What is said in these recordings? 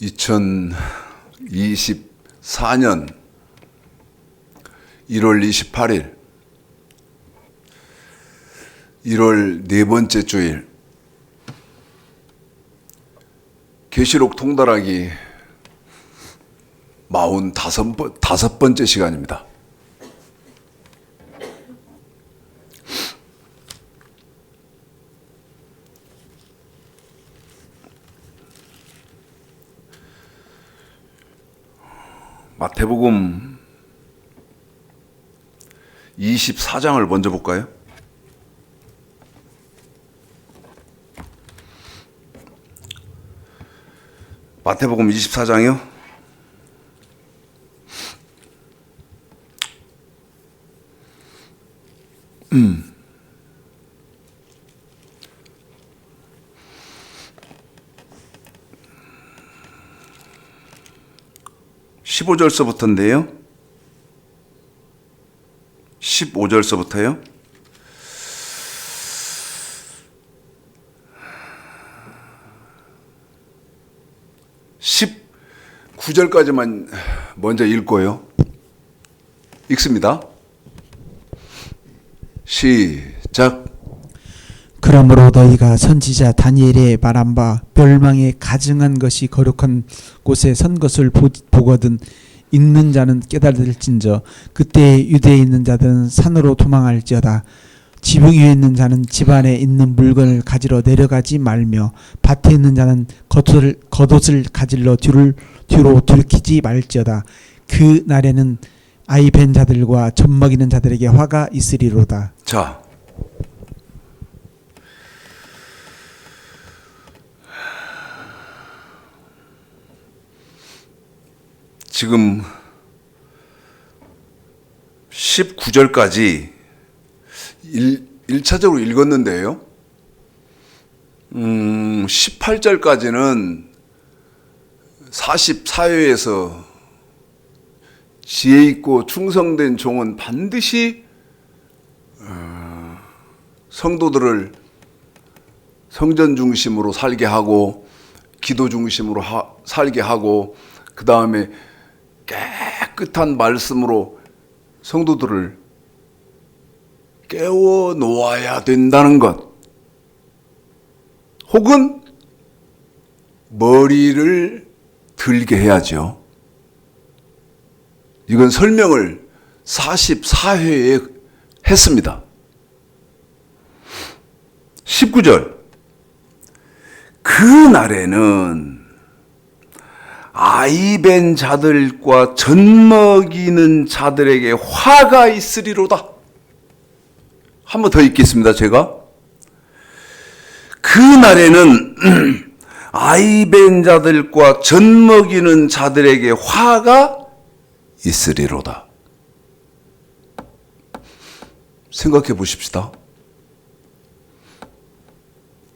2024년 1월 28일 1월 네 번째 주일 계시록 통달하기 45번째 시간입니다. 마태복음 24장을 먼저 볼까요? 마태복음 24장이요? 음. 15절서부터인데요. 15절서부터요. 19절까지만 먼저 읽고요. 읽습니다. 시작. 그러므로 너희가 선지자 다니엘의 말한 바 멸망에 가증한 것이 거룩한 곳에 선 것을 보거든 읽는 자는 깨달을진저 그때 유대에 있는 자들은 산으로 도망할지어다. 지붕 위에 있는 자는 집 안에 있는 물건을 가지러 내려가지 말며 밭에 있는 자는 겉옷을 가질러 뒤로 들키지 말지어다. 그 날에는 아이 벤 자들과 젖 먹이는 자들에게 화가 있으리로다. 자, 지금 19절까지 1차적으로 읽었는데요. 18절까지는 44회에서 지혜 있고 충성된 종은 반드시 성도들을 성전 중심으로 살게 하고 기도 중심으로 살게 하고 그 다음에 깨끗한 말씀으로 성도들을 깨워 놓아야 된다는 것, 혹은 머리를 들게 해야죠. 이건 설명을 44회에 했습니다. 19절. 그 날에는 아이 벤 자들과 젖 먹이는 자들에게 화가 있으리로다. 한 번 더 읽겠습니다. 제가. 그 날에는 아이 벤 자들과 젖 먹이는 자들에게 화가 있으리로다. 생각해 보십시다.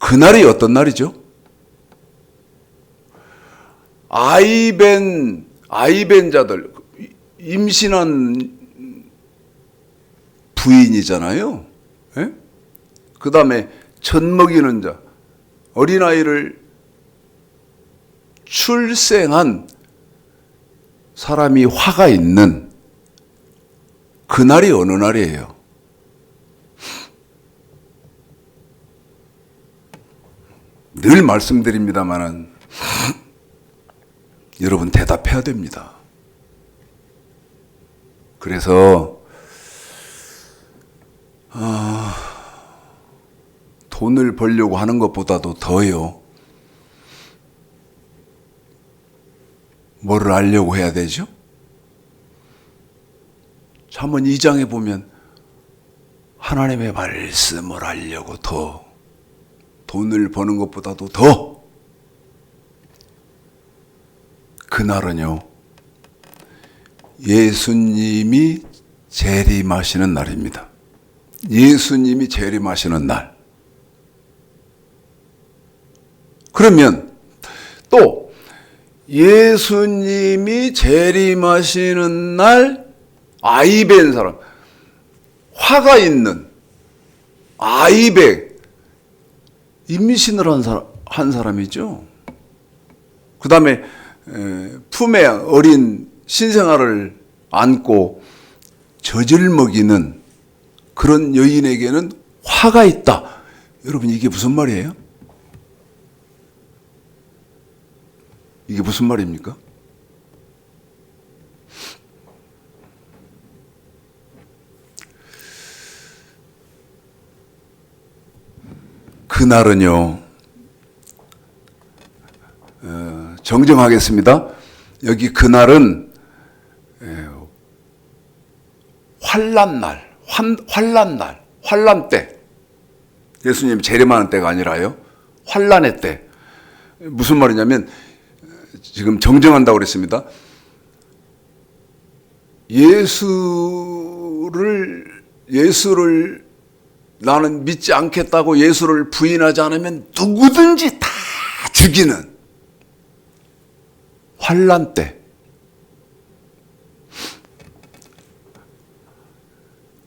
그날이 어떤 날이죠? 아이 벤 자들, 임신한 부인이잖아요. 예? 그 다음에 젖 먹이는 자, 어린아이를 출생한 사람이 화가 있는 그날이 어느 날이에요? 늘 말씀드립니다만은 여러분 대답해야 됩니다. 그래서 돈을 벌려고 하는 것보다도 더요. 뭐를 알려고 해야 되죠? 잠언 2장에 보면 하나님의 말씀을 알려고 더 돈을 버는 것보다도 더 그날은요, 예수님이 재림하시는 날입니다. 예수님이 재림하시는 날. 그러면 또 예수님이 재림하시는 날 아이 벤 사람, 화가 있는 아이 벤, 임신을 한 사람이죠. 그 다음에 품에 어린 신생아를 안고 젖을 먹이는 그런 여인에게는 화가 있다. 여러분, 이게 무슨 말이에요? 이게 무슨 말입니까? 그날은요, 정정하겠습니다. 여기 그날은 환란날, 환란날, 환란 때. 예수님이 재림하는 때가 아니라요. 환란의 때. 무슨 말이냐면 지금 정정한다고 그랬습니다. 예수를 나는 믿지 않겠다고 예수를 부인하지 않으면 누구든지 다 죽이는 환란 때.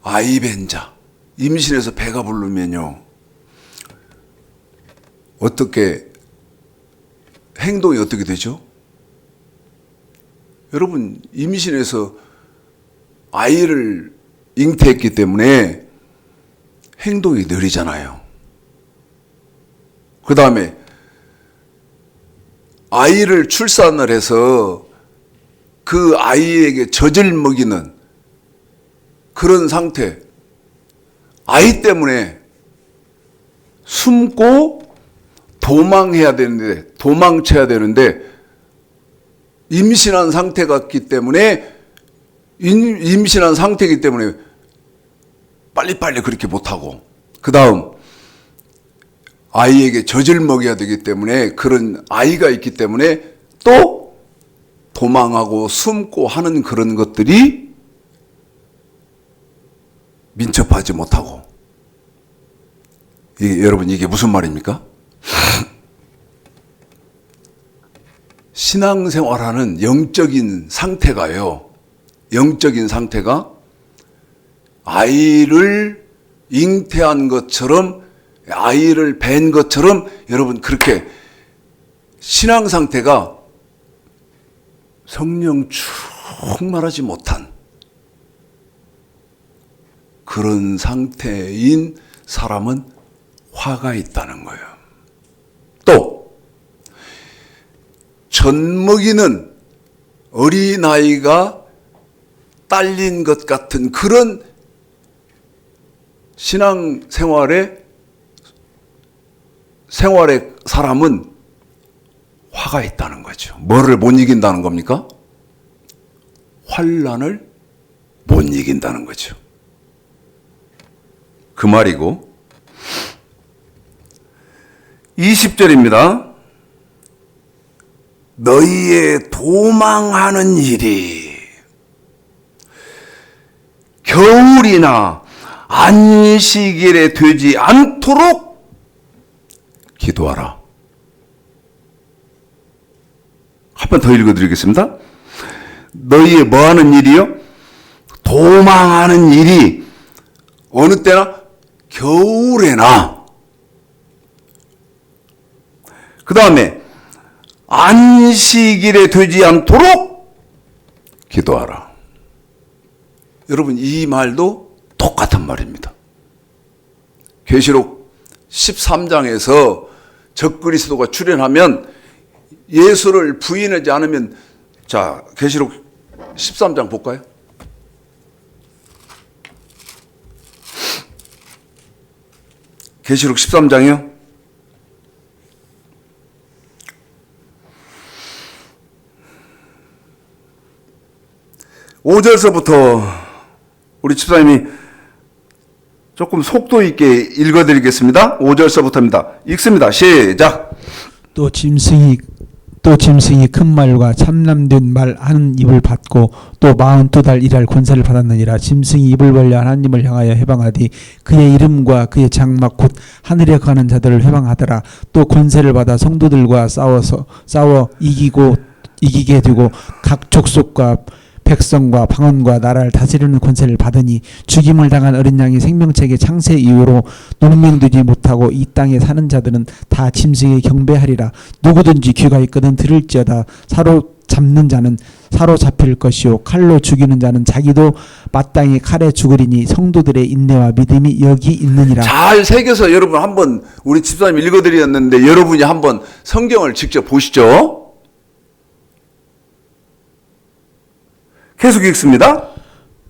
아이벤자, 임신해서 배가 부르면요, 어떻게 행동이 어떻게 되죠? 여러분, 임신해서 아이를 잉태했기 때문에 행동이 느리잖아요. 그 다음에 아이를 출산을 해서 그 아이에게 젖을 먹이는 그런 상태, 아이 때문에 숨고 도망쳐야 되는데 임신한 상태이기 때문에 빨리빨리 그렇게 못하고, 그 다음 아이에게 젖을 먹여야 되기 때문에 그런 아이가 있기 때문에 또 도망하고 숨고 하는 그런 것들이 민첩하지 못하고. 여러분, 이게 무슨 말입니까? 신앙생활하는 영적인 상태가요, 영적인 상태가 아이를 잉태한 것처럼, 아이를 뵌 것처럼, 여러분, 그렇게 신앙 상태가 성령 충만하지 못한 그런 상태인 사람은 화가 있다는 거예요. 또 젖먹이는 어린아이가 딸린 것 같은 그런 신앙생활의 사람은 화가 있다는 거죠. 뭐를 못 이긴다는 겁니까? 환란을 못 이긴다는 거죠. 그 말이고, 20절입니다. 너희의 도망하는 일이 겨울이나 안식일에 되지 않도록 기도하라. 한 번 더 읽어드리겠습니다. 너희의 뭐하는 일이요? 도망하는 일이 어느 때나? 겨울에나, 그 다음에 안식일에 되지 않도록 기도하라. 여러분, 이 말도 똑같은 말입니다. 계시록 13장에서 적그리스도가 출현하면 예수를 부인하지 않으면, 자, 계시록 13장 볼까요? 계시록 13장이요. 5절서부터 우리 집사님이 조금 속도 있게 읽어드리겠습니다. 5절서부터입니다. 읽습니다. 시작. 또 짐승이 큰 말과 참남된 말 하는 입을 받고 또 42달 일할 권세를 받았느니라. 짐승이 입을 벌려 하나님을 향하여 해방하되 그의 이름과 그의 장막 곧 하늘에 가는 자들을 해방하더라. 또 권세를 받아 성도들과 싸워 이기게 되고 각 족속과 백성과 방언과 나라를 다스리는 권세를 받으니 죽임을 당한 어린 양의 생명책의 창세 이후로 농명되지 못하고 이 땅에 사는 자들은 다 짐승에 경배하리라. 누구든지 귀가 있거든 들을지어다. 사로잡는 자는 사로잡힐 것이요 칼로 죽이는 자는 자기도 마땅히 칼에 죽으리니 성도들의 인내와 믿음이 여기 있느니라. 잘 새겨서 여러분 한번 우리 집사님 읽어드렸는데 여러분이 한번 성경을 직접 보시죠. 계속 읽습니다.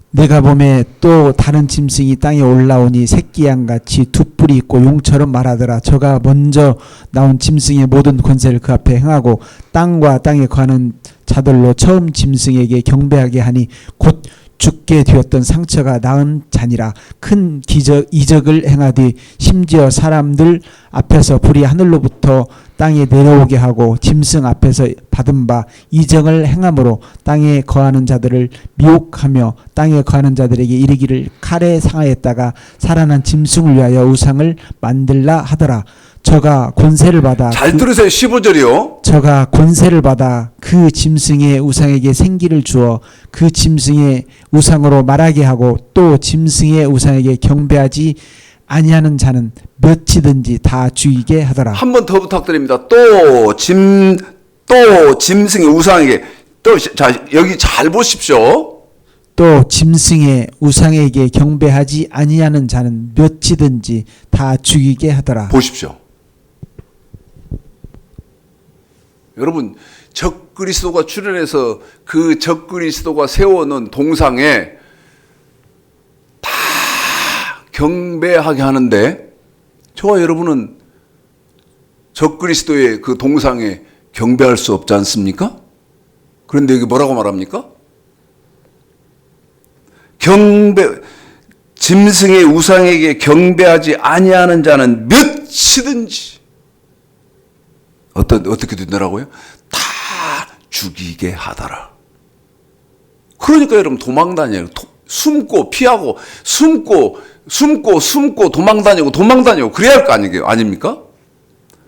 내가 보매 또 다른 짐승이 땅에 올라오니 새끼 양같이 두 뿔이 있고 용처럼 말하더라. 저가 먼저 나온 짐승의 모든 권세를 그 앞에 행하고 땅과 땅에 거하는 자들로 처음 짐승에게 경배하게 하니 곧 죽게 되었던 상처가 나은 자니라. 큰 이적을 행하되 심지어 사람들 앞에서 불이 하늘로부터 땅에 내려오게 하고 짐승 앞에서 받은 바 이적을 행함으로 땅에 거하는 자들을 미혹하며 땅에 거하는 자들에게 이르기를 칼에 상하였다가 살아난 짐승을 위하여 우상을 만들라 하더라. 저가 권세를 받아 잘 들으세요. 15절이요. 저가 권세를 받아 그 짐승의 우상에게 생기를 주어 그 짐승의 우상으로 말하게 하고 또 짐승의 우상에게 경배하지 아니하는 자는 몇이든지 다 죽이게 하더라. 한 번 더 부탁드립니다. 또 짐승의 우상에게 자 여기 잘 보십시오. 또 짐승의 우상에게 경배하지 아니하는 자는 몇이든지 다 죽이게 하더라. 보십시오. 여러분 적그리스도가 출현해서 그 적그리스도가 세워놓은 동상에 다 경배하게 하는데 저와 여러분은 적그리스도의 그 동상에 경배할 수 없지 않습니까? 그런데 여기 뭐라고 말합니까? 짐승의 우상에게 경배하지 아니하는 자는 몇이든지 어떻게 된다라고요? 다 죽이게 하더라. 그러니까 여러분 도망 다녀요. 숨고 피하고 숨고 도망 다니고 그래야 할 거 아닙니까?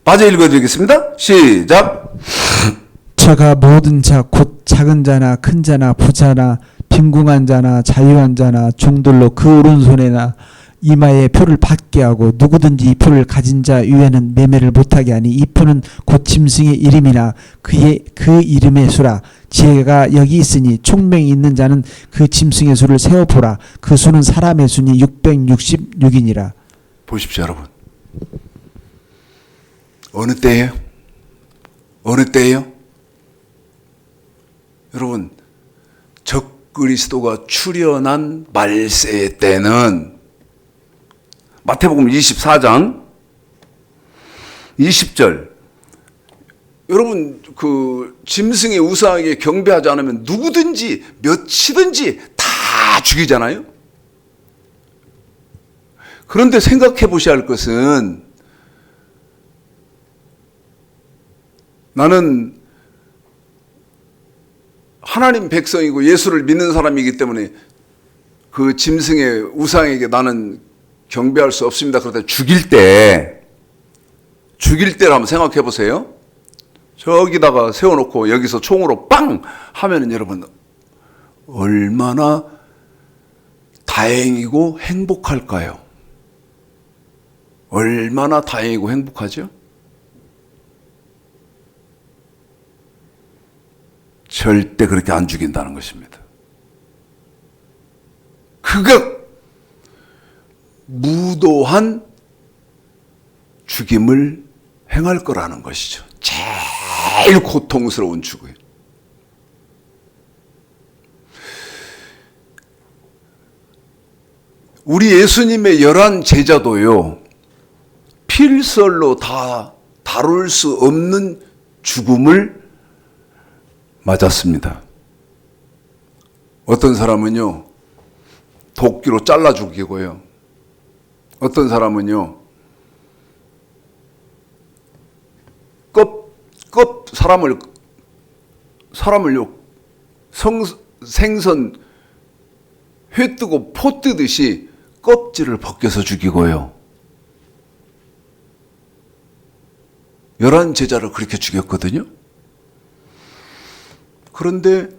마저 읽어드리겠습니다. 시작. 저가 모든 자 곧 작은 자나 큰 자나 부자나 빈궁한 자나 자유한 자나 종들로 그 오른손에나 이마에 표를 받게 하고 누구든지 이 표를 가진 자 위에는 매매를 못하게 하니 이 표는 곧 짐승의 이름이나 그 이름의 수라. 지혜가 여기 있으니 총명이 있는 자는 그 짐승의 수를 세어보라. 그 수는 사람의 수니 666이니라. 보십시오 여러분. 어느 때예요? 어느 때예요? 여러분 적그리스도가 출현한 말세의 때는 마태복음 24장 20절. 여러분 그 짐승의 우상에게 경배하지 않으면 누구든지 몇이든지 다 죽이잖아요. 그런데 생각해 보셔야 할 것은 나는 하나님 백성이고 예수를 믿는 사람이기 때문에 그 짐승의 우상에게 나는 경배할 수 없습니다. 그러다 죽일 때를 한번 생각해 보세요. 저기다가 세워놓고 여기서 총으로 빵 하면은 여러분 얼마나 다행이고 행복할까요? 얼마나 다행이고 행복하죠? 절대 그렇게 안 죽인다는 것입니다. 그가 무도한 죽임을 행할 거라는 것이죠. 제일 고통스러운 죽음. 우리 예수님의 11 제자도요, 필설로 다 다룰 수 없는 죽음을 맞았습니다. 어떤 사람은요, 도끼로 잘라 죽이고요. 어떤 사람은요, 사람을요, 생선 회 뜨고 포 뜨듯이 껍질을 벗겨서 죽이고요. 11 제자를 그렇게 죽였거든요. 그런데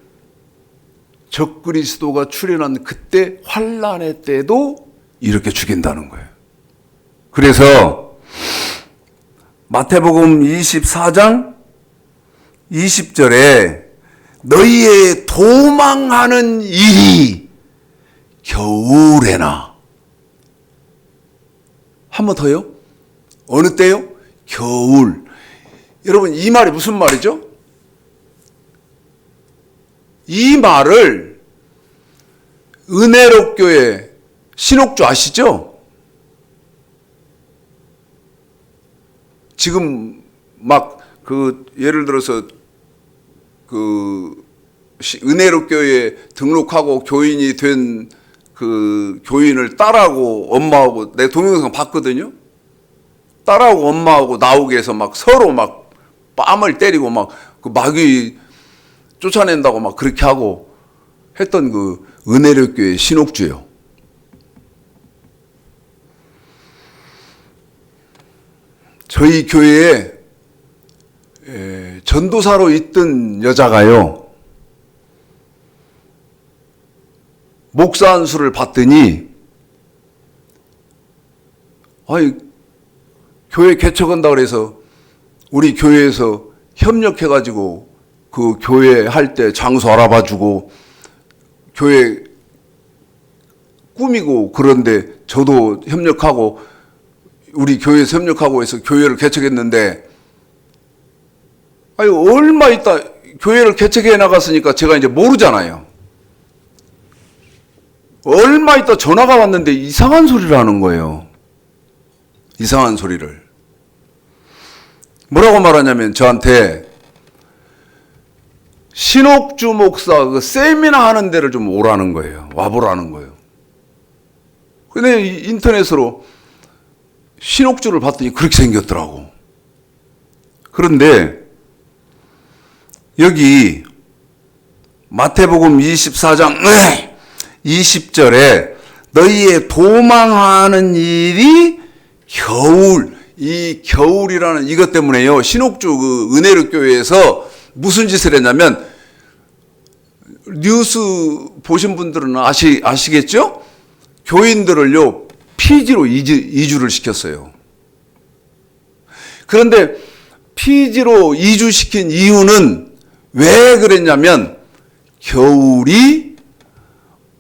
적그리스도가 출현한 그때 환란의 때도 이렇게 죽인다는 거예요. 그래서 마태복음 24장 20절에 너희의 도망하는 일이 겨울에나, 한 번 더요? 어느 때요? 겨울. 여러분, 이 말이 무슨 말이죠? 이 말을 은혜롭교회 신옥주 아시죠? 지금 막 예를 들어서 은혜롭교회에 등록하고 교인이 된 그 교인을 딸하고 엄마하고 내 동영상 봤거든요. 딸하고 엄마하고 나오게 해서 막 서로 막 뺨을 때리고 막 그 마귀 쫓아낸다고 막 그렇게 하고 했던 그 은혜롭교회 신옥주요. 저희 교회에 전도사로 있던 여자가요, 목사 안수를 받더니, 교회 개척한다 그래서 우리 교회에서 협력해가지고 그 교회 할 때 장소 알아봐주고 교회 꾸미고, 그런데 저도 협력하고 우리 교회에서 협력하고 해서 교회를 개척했는데, 얼마 있다 교회를 개척해 나갔으니까 제가 이제 모르잖아요. 얼마 있다 전화가 왔는데 이상한 소리를 하는 거예요. 이상한 소리를. 뭐라고 말하냐면 저한테 신옥주 목사 그 세미나 하는 데를 좀 오라는 거예요. 와보라는 거예요. 근데 인터넷으로 신옥주를 봤더니 그렇게 생겼더라고. 그런데 여기 마태복음 24장 20절에 너희의 도망하는 일이 겨울, 이 겨울이라는 이것 때문에요. 신옥주 그 은혜롭교회에서 무슨 짓을 했냐면, 뉴스 보신 분들은 아시겠죠? 교인들을요 피지로 이주를 시켰어요. 그런데 피지로 이주시킨 이유는 왜 그랬냐면, 겨울이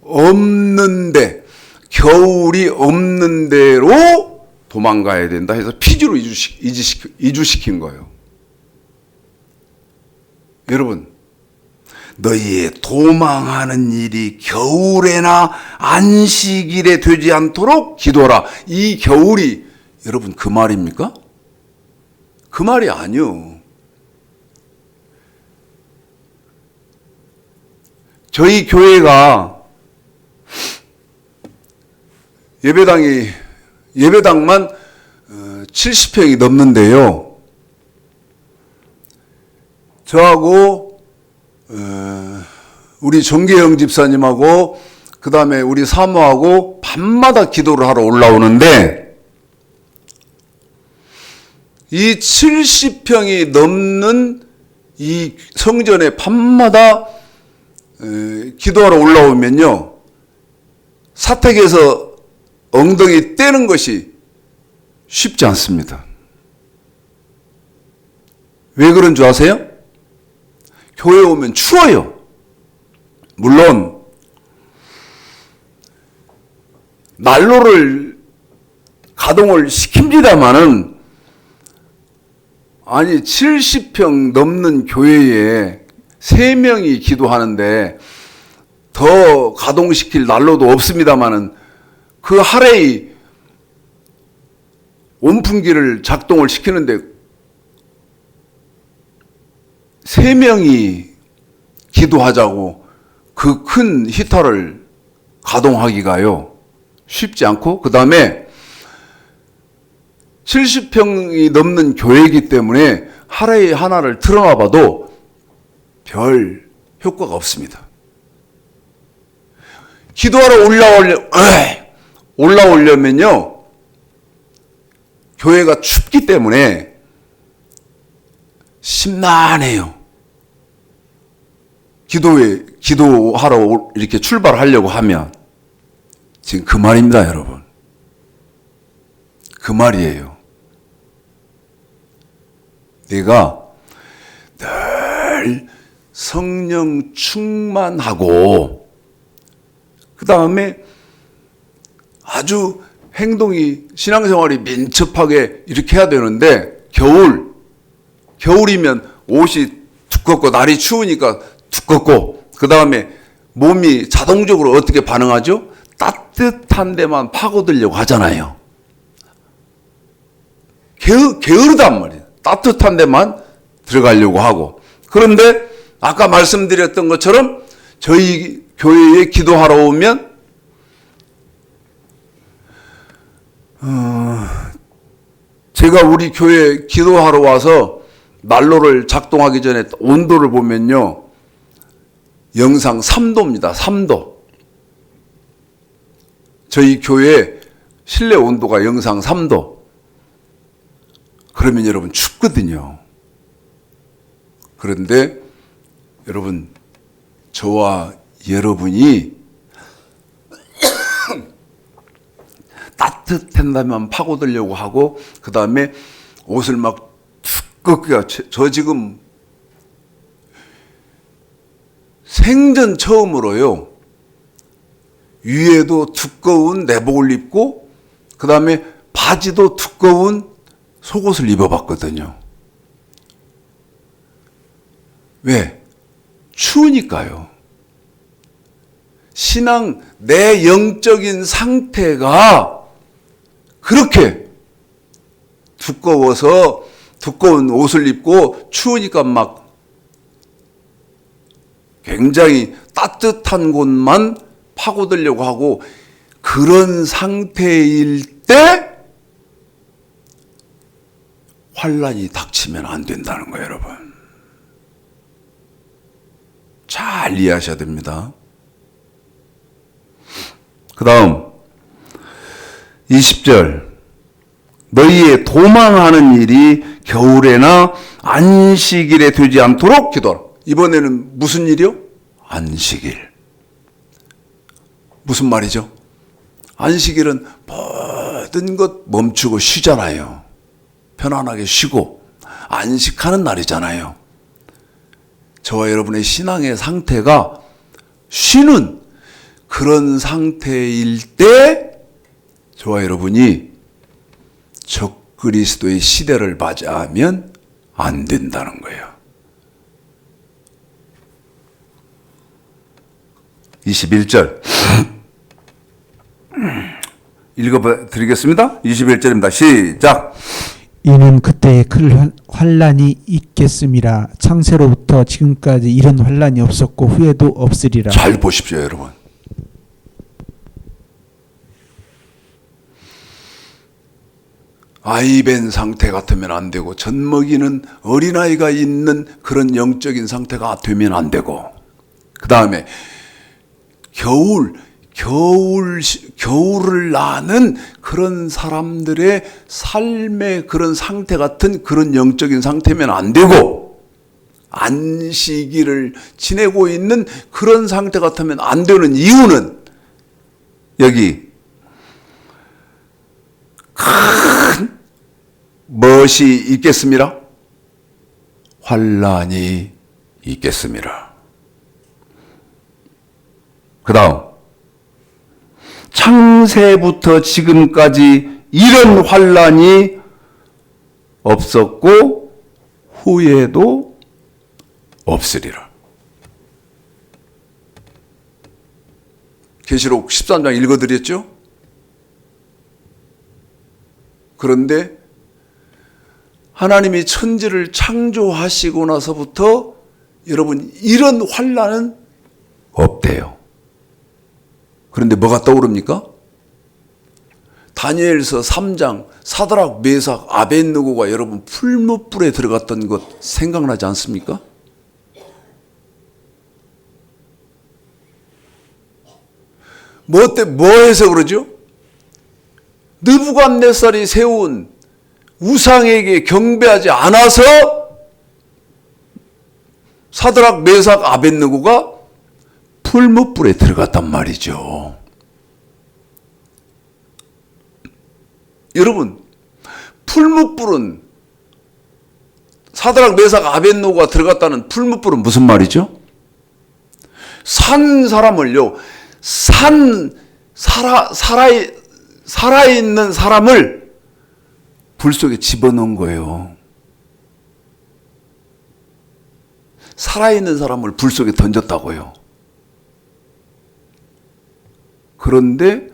없는 데로 도망가야 된다 해서 피지로 이주시킨 거예요. 여러분, 너희의 도망하는 일이 겨울에나 안식일에 되지 않도록 기도하라. 이 겨울이 여러분 그 말입니까? 그 말이 아니요. 저희 교회가 예배당만 70평이 넘는데요. 저하고 우리 정계영 집사님하고 그 다음에 우리 사모하고 밤마다 기도를 하러 올라오는데, 이 70평이 넘는 이 성전에 밤마다 기도하러 올라오면요, 사택에서 엉덩이 떼는 것이 쉽지 않습니다. 왜 그런 줄 아세요? 교회 오면 추워요. 물론 난로를 가동을 시킵니다마는, 아니 70평 넘는 교회에 3명이 기도하는데 더 가동시킬 난로도 없습니다마는 그 하레이 온풍기를 작동을 시키는데 3명이 기도하자고 그 큰 히터를 가동하기가요 쉽지 않고, 그 다음에 70평이 넘는 교회이기 때문에 하루에 하나를 틀어놔봐도 별 효과가 없습니다. 기도하러 올라오려면요, 교회가 춥기 때문에 심란해요. 기도하러 이렇게 출발하려고 하면 지금 그 말입니다, 여러분. 그 말이에요. 내가 늘 성령 충만하고 그 다음에 아주 행동이 신앙생활이 민첩하게 이렇게 해야 되는데 겨울이면 옷이 두껍고 날이 추우니까 두껍고 그 다음에 몸이 자동적으로 어떻게 반응하죠? 따뜻한 데만 파고들려고 하잖아요. 게으르단 말이에요. 따뜻한 데만 들어가려고 하고. 그런데 아까 말씀드렸던 것처럼 저희 교회에 기도하러 오면 제가 우리 교회에 기도하러 와서 난로를 작동하기 전에 온도를 보면요. 영상 3도입니다. 3도. 저희 교회 실내 온도가 영상 3도. 그러면 여러분 춥거든요. 그런데 여러분 저와 여러분이 따뜻한다면 파고들려고 하고 그 다음에 옷을 막 두껍게 저 지금 생전 처음으로요. 위에도 두꺼운 내복을 입고 그 다음에 바지도 두꺼운 속옷을 입어봤거든요. 왜? 추우니까요. 신앙, 내 영적인 상태가 그렇게 두꺼워서 두꺼운 옷을 입고 추우니까 막 굉장히 따뜻한 곳만 파고들려고 하고 그런 상태일 때 환란이 닥치면 안 된다는 거예요, 여러분. 잘 이해하셔야 됩니다. 그 다음 20절 너희의 도망하는 일이 겨울에나 안식일에 되지 않도록 기도하라. 이번에는 무슨 일이요? 안식일. 무슨 말이죠? 안식일은 모든 것 멈추고 쉬잖아요. 편안하게 쉬고 안식하는 날이잖아요. 저와 여러분의 신앙의 상태가 쉬는 그런 상태일 때 저와 여러분이 적그리스도의 시대를 맞이하면 안 된다는 거예요. 21절 읽어드리겠습니다. 21절입니다. 시작. 이는 그때에 큰 환란이 있겠음이라. 창세로부터 지금까지 이런 환란이 없었고 후에도 없으리라. 잘 보십시오, 여러분. 아이벤 상태 같으면 안 되고 젖먹이는 어린아이가 있는 그런 영적인 상태가 되면 안 되고 그 다음에 겨울을 나는 그런 사람들의 삶의 그런 상태 같은 그런 영적인 상태면 안 되고 안식일을 지내고 있는 그런 상태 같으면 안 되는 이유는 여기 큰 무엇이 있겠습니다? 환란이 있겠습니다. 그 다음 창세부터 지금까지 이런 환란이 없었고 후에도 없으리라. 계시록 13장 읽어드렸죠? 그런데 하나님이 천지를 창조하시고 나서부터 여러분 이런 환란은 없대요. 그런데 뭐가 떠오릅니까? 다니엘서 3장 사드락 메삭 아벳느고가 여러분 풀무불에 들어갔던 것 생각나지 않습니까? 뭐 해서 그러죠? 느부갓네살이 세운 우상에게 경배하지 않아서 사드락, 메삭, 아벳느고가 풀무불에 들어갔단 말이죠. 여러분, 풀무불은 사드락, 메삭, 아벳느고가 들어갔다는 풀무불은 무슨 말이죠? 산 사람을요, 살아있는 사람을 불 속에 집어넣은 거예요. 살아있는 사람을 불 속에 던졌다고요. 그런데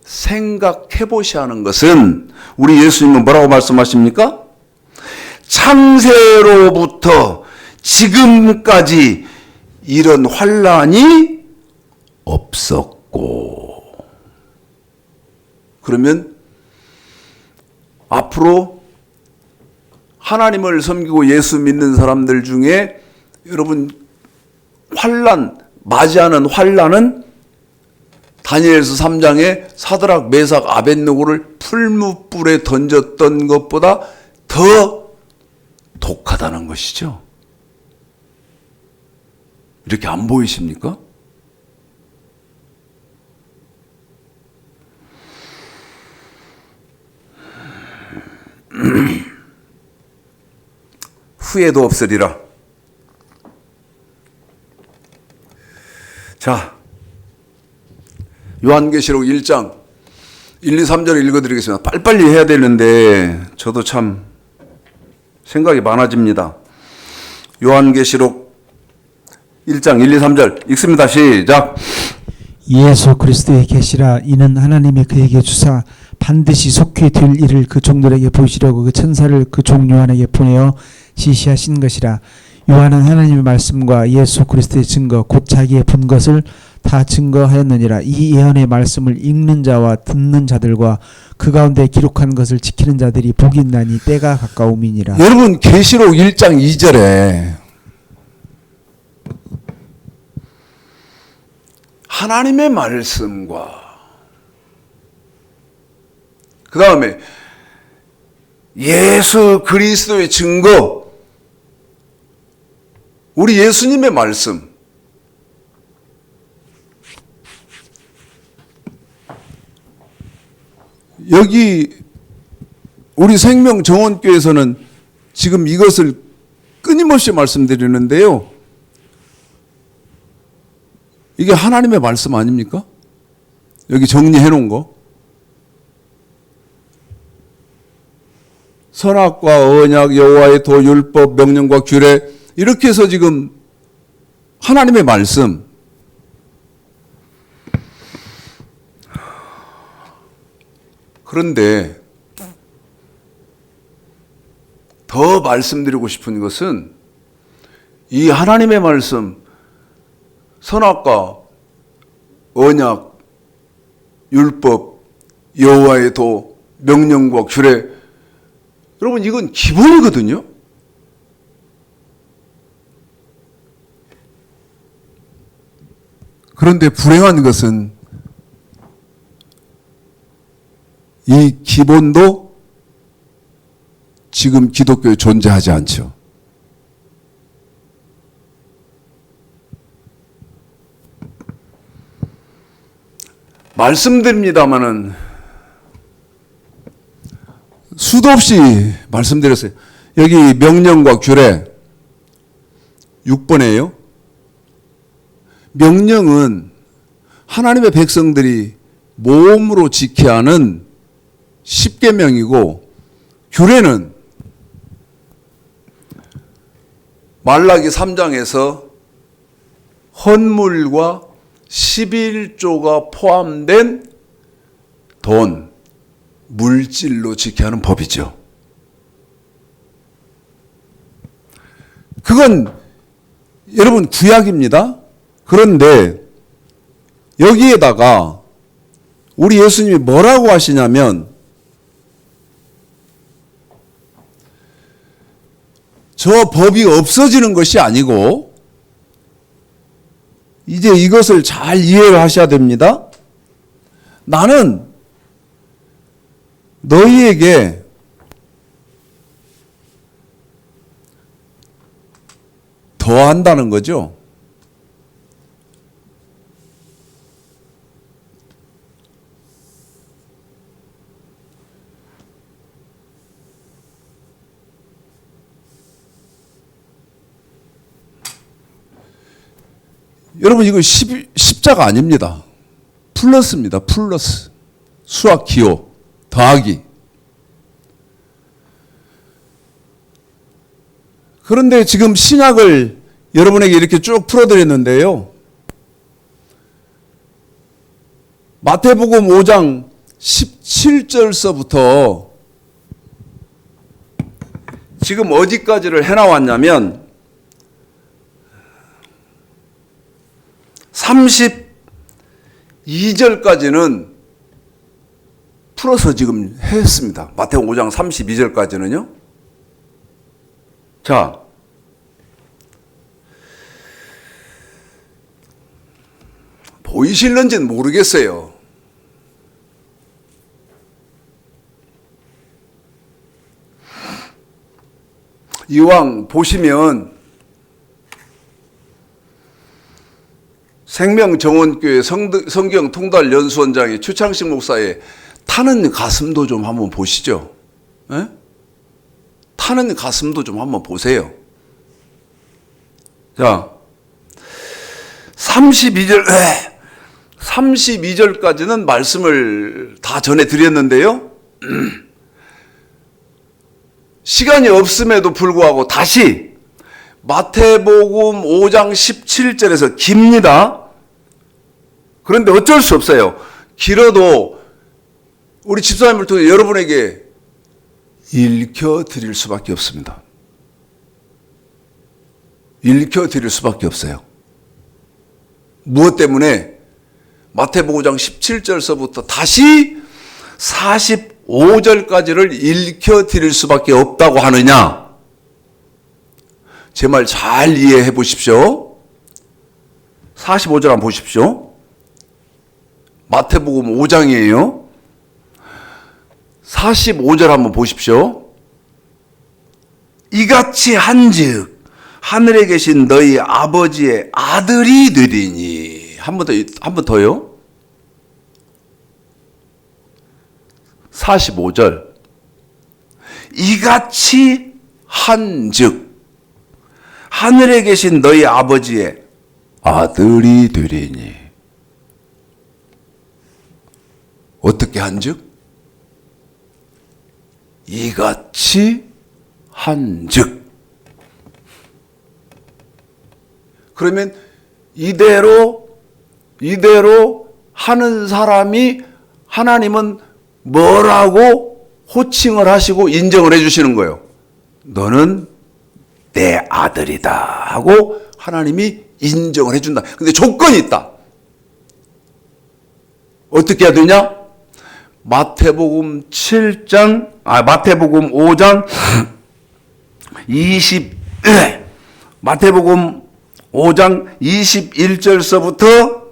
생각해보셔야 하는 것은 우리 예수님은 뭐라고 말씀하십니까? 창세로부터 지금까지 이런 환란이 없었고, 그러면 앞으로 하나님을 섬기고 예수 믿는 사람들 중에 여러분 맞이하는 환란은 다니엘서 3장에 사드락, 메삭, 아벳느고를 풀무불에 던졌던 것보다 더 독하다는 것이죠. 이렇게 안 보이십니까? 후회도 없으리라. 자, 요한계시록 1장 1, 2, 3절을 읽어드리겠습니다. 빨리빨리 해야 되는데 저도 참 생각이 많아집니다. 요한계시록 1장 1, 2, 3절 읽습니다. 시작. 예수 그리스도의 계시라. 이는 하나님이 그에게 주사 반드시 속히 될 일을 그 종들에게 보이시려고 그 천사를 그 종 요한에게 보내어 지시하신 것이라. 요한은 하나님의 말씀과 예수 그리스도의 증거 곧 자기의 본 것을 다 증거하였느니라. 이 예언의 말씀을 읽는 자와 듣는 자들과 그 가운데 기록한 것을 지키는 자들이 복이 있나니 때가 가까움이니라. 여러분, 계시록 1장 2절에 하나님의 말씀과 그 다음에 예수 그리스도의 증거, 우리 예수님의 말씀, 여기 우리 생명정원교회에서는 지금 이것을 끊임없이 말씀드리는데요. 이게 하나님의 말씀 아닙니까? 여기 정리해 놓은 거. 선악과 언약, 여호와의 도, 율법, 명령과 규례, 이렇게 해서 지금 하나님의 말씀. 그런데 더 말씀드리고 싶은 것은 이 하나님의 말씀, 선악과 언약, 율법, 여호와의 도, 명령과 규례, 여러분 이건 기본이거든요. 그런데 불행한 것은 이 기본도 지금 기독교에 존재하지 않죠. 말씀드립니다마는 수도 없이 말씀드렸어요. 여기 명령과 규례 6번에요. 명령은 하나님의 백성들이 모험으로 지켜야 하는 10계명이고, 규례는 말라기 3장에서 헌물과 11조가 포함된 돈, 물질로 지켜야 하는 법이죠. 그건 여러분 구약입니다. 그런데 여기에다가 우리 예수님이 뭐라고 하시냐면, 저 법이 없어지는 것이 아니고, 이제 이것을 잘 이해를 하셔야 됩니다. 나는 너희에게 더 한다는 거죠. 여러분 이거 십자가 아닙니다. 플러스입니다. 플러스. 수학 기호 더하기. 그런데 지금 신약을 여러분에게 이렇게 쭉 풀어드렸는데요. 마태복음 5장 17절서부터 지금 어디까지를 해나왔냐면 32절까지는 풀어서 지금 했습니다. 마태복음 5장 32절까지는요. 자, 보이실런지는 모르겠어요. 이왕 보시면 생명정원교회 성경통달연수원장의 추창식 목사의 타는 가슴도 좀 한번 보시죠. 에? 타는 가슴도 좀 한번 보세요. 자, 32절까지는 말씀을 다 전해드렸는데요. 시간이 없음에도 불구하고 다시 마태복음 5장 17절에서 깁니다. 그런데 어쩔 수 없어요. 길어도 우리 집사님을 통해 여러분에게 읽혀드릴 수밖에 없습니다. 읽혀드릴 수밖에 없어요. 무엇 때문에? 마태복음 5장 17절서부터 다시 45절까지를 읽혀드릴 수밖에 없다고 하느냐? 제 말 잘 이해해 보십시오. 45절 한번 보십시오. 마태복음 5장이에요. 45절 한번 보십시오. 이같이 한즉 하늘에 계신 너희 아버지의 아들이 되리니. 한 번 더요. 45절. 이같이 한즉 하늘에 계신 너희 아버지의 아들이 되리니. 어떻게 한즉? 이같이 한즉. 그러면 이대로 하는 사람이 하나님은 뭐라고 호칭을 하시고 인정을 해 주시는 거예요. 너는 내 아들이다 하고 하나님이 인정을 해 준다. 근데 조건이 있다. 어떻게 해야 되냐? 마태복음 5장 21절서부터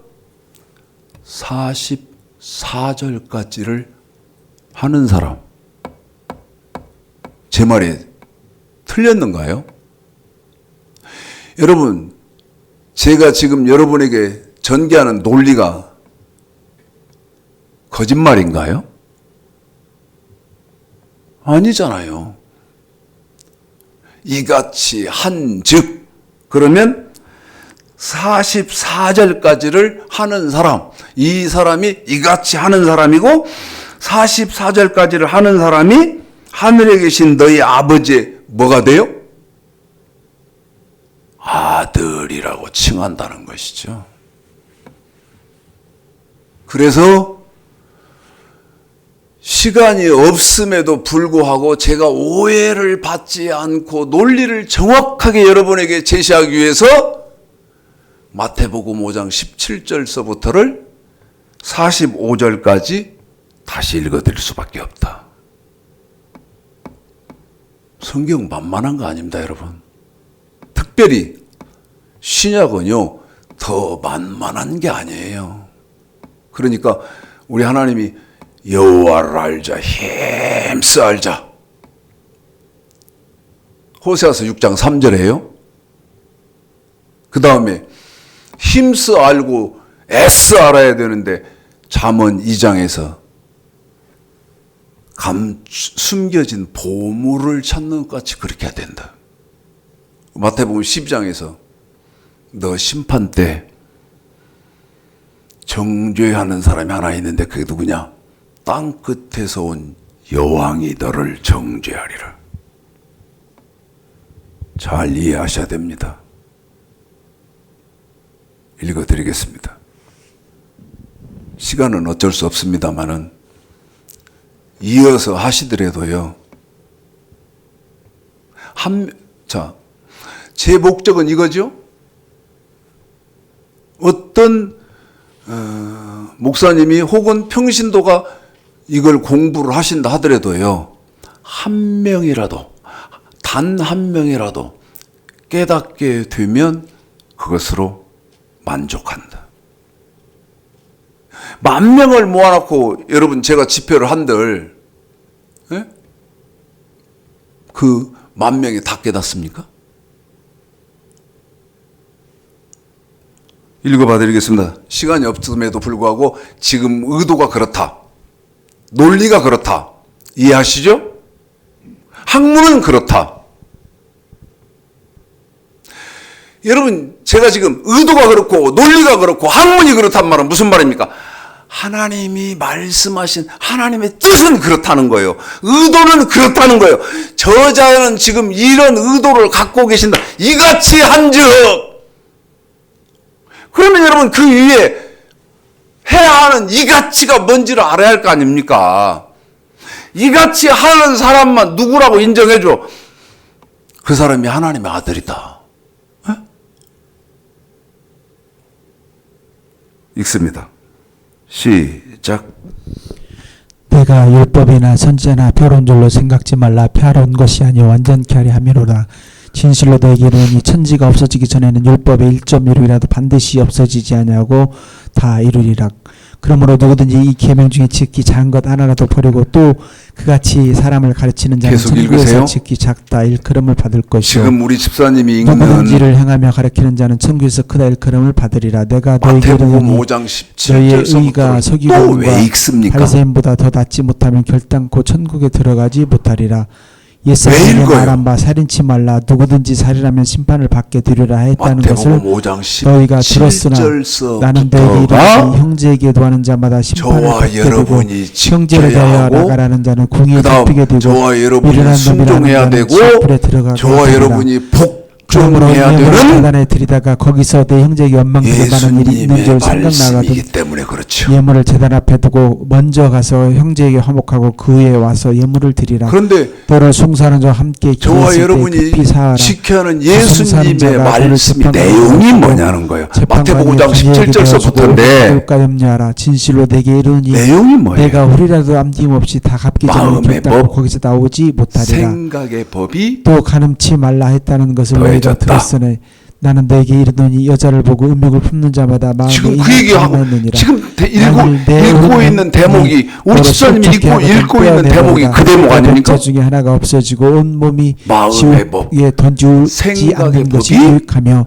44절까지를 하는 사람. 제 말이 틀렸는가요? 여러분, 제가 지금 여러분에게 전개하는 논리가 거짓말인가요? 아니잖아요. 이같이 한즉 그러면 44절까지를 하는 사람, 이 사람이 이같이 하는 사람이고 44절까지를 하는 사람이 하늘에 계신 너희 아버지의 뭐가 돼요? 아들이라고 칭한다는 것이죠. 그래서 시간이 없음에도 불구하고 제가 오해를 받지 않고 논리를 정확하게 여러분에게 제시하기 위해서 마태복음 5장 17절서부터를 45절까지 다시 읽어드릴 수밖에 없다. 성경 만만한 거 아닙니다, 여러분. 특별히 신약은요, 더 만만한 게 아니에요. 그러니까 우리 하나님이 여호와를 알자, 힘써 알자. 호세아서 6장 3절에요. 그 다음에 힘써 알고 애써 알아야 되는데 잠언 2장에서 숨겨진 보물을 찾는 것 같이 그렇게 해야 된다. 마태복음 10장에서 너 심판 때 정죄하는 사람이 하나 있는데 그게 누구냐? 땅 끝에서 온 여왕이 너를 정죄하리라. 잘 이해하셔야 됩니다. 읽어드리겠습니다. 시간은 어쩔 수 없습니다만은 이어서 하시더라도요. 제 목적은 이거죠. 어떤 목사님이 혹은 평신도가 이걸 공부를 하신다 하더라도요. 한 명이라도, 단 한 명이라도 깨닫게 되면 그것으로 만족한다. 10,000명을 모아놓고 여러분 제가 집회를 한들 예? 그 10,000명이 다 깨닫습니까? 읽어봐 드리겠습니다. 시간이 없음에도 불구하고 지금 의도가 그렇다. 논리가 그렇다. 이해하시죠? 학문은 그렇다. 여러분 제가 지금 의도가 그렇고 논리가 그렇고 학문이 그렇단 말은 무슨 말입니까? 하나님이 말씀하신 하나님의 뜻은 그렇다는 거예요. 의도는 그렇다는 거예요. 저자는 지금 이런 의도를 갖고 계신다. 이같이 한즉 그러면 여러분 그 위에 해야 하는 이가치가 뭔지를 알아야 할 거 아닙니까? 이같이 하는 사람만 누구라고 인정해줘? 그 사람이 하나님의 아들이다. 에? 읽습니다. 시작. 내가 율법이나 선지자나 펴놓은 줄로 생각지 말라. 펴놓은 것이 아니요 완전케 하려 함이로라. 진실로 너에게 이르노니 천지가 없어지기 전에는 율법의 1.1이라도 반드시 없어지지 아니하고 다 이루리라. 그러므로 누구든지 이 계명 중에 지극히 작은 것 하나라도 버리고 또 그같이 사람을 가르치는 자는 계속 천국에서 읽으세요. 지극히 작다 일컬음을 받을 것이요 지금 우리 집사님이 읽는 누구든지를 행하며 가르치는 자는 천국에서 크다 일컬음을 받으리라. 내가 너에게 마태복음 이르노니 5장 너희의 17절서부터 의가 또 서기관과 왜 읽습니까? 바리새인보다 더 낫지 못하면 결단코 천국에 들어가지 못하리라. 왜 옛사람에게 읽어요? 말한 바 살인치 말라. 누구든지 살인하면 심판을 받게 되리라 했다는 것을 마태복음 5장 너희가 들었으나 나는 너희에게 이르노니 17절서부터가 형제에게 도하는 자마다 심판을 저와 받게 되고 여러분이 형제를 지켜야 대하여 하고 나가라는 자는 궁에 그 다음 잡히게 되고 저와 여러분이 미련한 순종해야 놈이라는 되고 자는 지옥불에 들어가게 저와 되리라. 여러분이 그러므로 복종해야 예물을 되는 재단에 드리다가 거기서 내 형제에게 원망받는 일이 있는 예수님의 줄 생각나거든 말씀이기 때문에 그렇죠. 예물을 재단 앞에 두고 먼저 가서 형제에게 화목하고 그 후에 와서 예물을 드리라. 그런데 너를 송사하는 자와 함께 저와 기했을 때 여러분이 급히 사하라. 지켜야 하는 송사하는 예수님의 자가 너를 말씀이 재판관으로 내용이 두고 뭐냐는 거예요. 재판관이 마태복음 5장 그에게 되어주고 17절서부터인데 물가 염려하라. 진실로 내게 이르니 내용이 뭐예요? 내가 우리라도 암김없이 다 갚기 전에 마음의 결단코 법, 거기서 나오지 못하리라. 생각의 법이 또 가늠치 말라 했다는 것을 너희가 더해졌다. 들었으니 나는 너에게 이르노니 여자를 보고 음욕을 품는 자마다 마음에 지금 그 얘기하고 있느니라. 지금 만일 내 읽고 오른손이 있는 대목이 우리 너를 집사님이 속죄하거든 읽고 있는 대목이 그 대목 아닙니까? 백제 중에 하나가 없어지고 온 몸이 마음의 법, 지옥에 던지지 생각의 않는 것이 법이 유익하며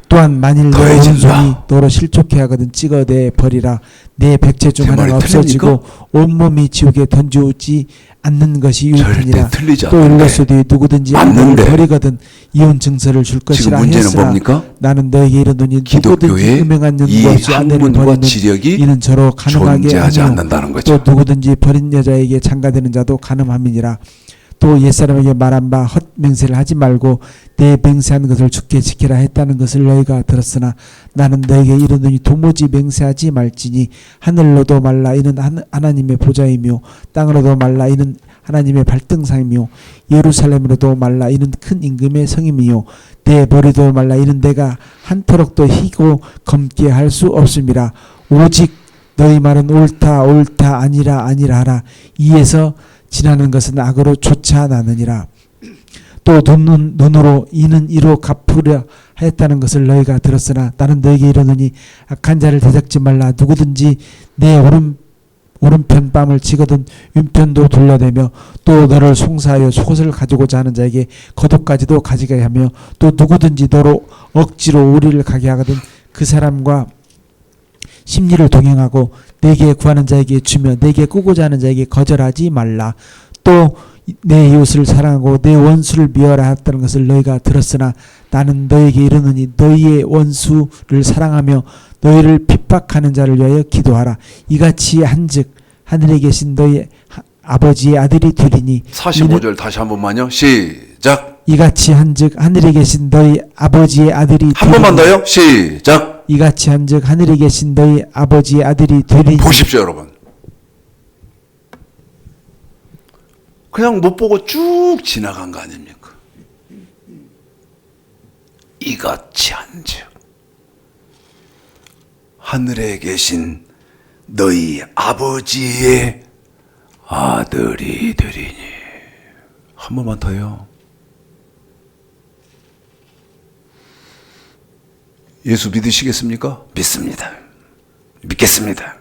또한 만일 내 더해진다. 오른손이 너로 실족해 하거든 찍어내 버리라. 내 백제 중 제 말이 하나가 없어지고 온 몸이 지옥에 던지지 않는 것이 절대 유익하니라. 틀리지 또 않는데 일러스되 누구든지 맞는데. 아무를 버리거든 이혼 증서를 줄 지금 것이라 문제는 했으나 뭡니까? 나는 너에게 이르노니 누구든지 기독교의 음행한 이 연고 없이 아내를 학문과 버리는 지력이 이는 저로 가능하게 존재하지 하며 않는다는 거죠. 또 누구든지 버린 여자에게 장가드는 자도 가늠함이니라. 또 옛사람에게 말한 바 헛맹세를 하지 말고 내 맹세한 것을 주께 지키라 했다는 것을 너희가 들었으나 나는 너에게 이르노니 도무지 맹세하지 말지니 하늘로도 말라 이는 하나님의 보좌이며 땅으로도 말라 이는 하나님의 발등상이며 예루살렘으로도 말라 이는 큰 임금의 성임이요 내 머리도 말라 이는 내가 한터럭도 희고 검게 할 수 없음이라. 오직 너희 말은 옳다 옳다 아니라 아니라 하라. 이에서 지나는 것은 악으로 쫓아나느니라. 또 눈으로 이는 이로 갚으려 하였다는 것을 너희가 들었으나 나는 너에게 이르노니 악한 자를 대적지 말라. 누구든지 내 오른편 뺨을 치거든 왼편도 돌려대며 또 너를 송사하여 속옷을 가지고자 하는 자에게 겉옷까지도 가지게 하며 또 누구든지 너로 억지로 우리를 가게 하거든 그 사람과 심리를 동행하고 내게 구하는 자에게 주며 내게 꾸고자 하는 자에게 거절하지 말라. 또 내 이웃을 사랑하고 내 원수를 미워라 하였다는 것을 너희가 들었으나 나는 너에게 이르노니 너희의 원수를 사랑하며 너희를 핍박하는 자를 위하여 기도하라. 이같이 한즉 하늘에 계신 너희 아버지의 아들이 되리니 45절 다시 한 번만요. 시작. 이같이 한즉 하늘에 계신 너희 아버지의 아들이 한 번만 더요. 시작. 이같이 한즉 하늘에 계신 너희 아버지의 아들이 되리니 보십시오, 여러분. 그냥 못 보고 쭉 지나간 거 아닙니까? 이같이 한즉 하늘에 계신 너희 아버지의 아들이 되리니. 한 번만 더요. 예수 믿으시겠습니까? 믿습니다. 믿겠습니다.